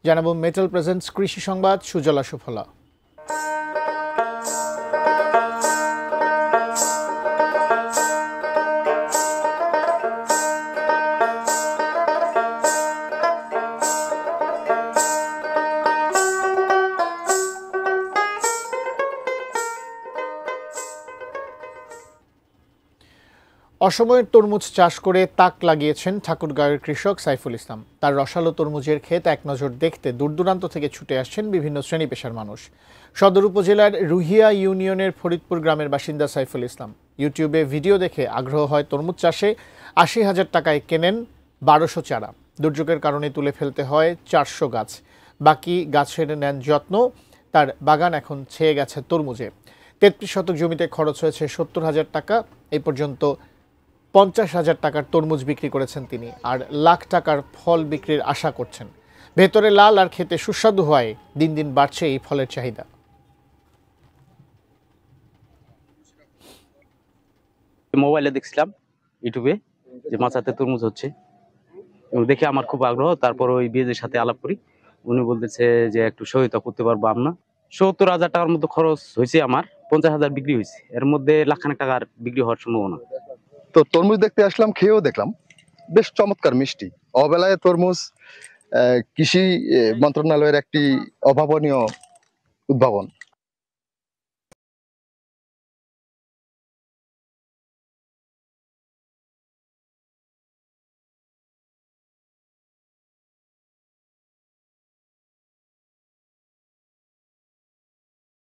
জানাবো metal presents কৃষি সংবাদ সুজলা সুফলা। অসময়ের তরমুজ চাষ করে তাক লাগিয়েছেন ঠাকুরগাঁওয়ের কৃষক সাইফুল ইসলাম। তার রসালো তরমুজের ক্ষেত এক নজর দেখতে দূর দূরান্ত থেকে ছুটে আসছেন বিভিন্ন শ্রেণী পেশার মানুষ। সদর উপজেলার রুহিয়া ইউনিয়নের ফরিদপুর গ্রামের বাসিন্দা সাইফুল ইসলাম ইউটিউবে ভিডিও দেখে আগ্রহ হয় তরমুজ চাষে। ৮০,০০০ টাকায় কেনেন ১২০০ চারা। দুর্যোগের কারণে তুলে ফেলতে হয় ৪০০ গাছ। বাকি গাছের নেন যত্ন। তার বাগান এখন ছেয়ে গেছে তরমুজে। ৩৩ শতক জমিতে খরচ হয়েছে ৭০,০০০ টাকা। এই পর্যন্ত ৫০,০০০ টাকার তরমুজ বিক্রি করেছেন তিনি, আর লাখ টাকার ফল বিক্রির আশা করছেন। ভেতরে লাল আর খেতে সুস্বাদু হয়। দিন দিন বাড়ছে এই ফলের চাহিদা। মোবাইলে দেখছিলাম ইউটিউবে যে মাচাতে তরমুজ হচ্ছে, দেখে আমার খুব আগ্রহ। তারপর ওই বিয়েদের সাথে আলাপ করি, উনি বলতেছে যে একটু সহায়তা করতে পারবো আমরা। ৭০,০০০ টাকার মতো খরচ হয়েছে আমার, ৫০,০০০ বিক্রি হয়েছে, এর মধ্যে লাখখানেক টাকার বিক্রি হওয়ার সম্ভাবনা। তো তরমুজ দেখতে আসলাম, খেয়েও দেখলাম, বেশ চমৎকার মিষ্টি। অবেলায় তরমুজ কৃষি মন্ত্রণালয়ের একটি অভাবনীয় উদ্ভাবন।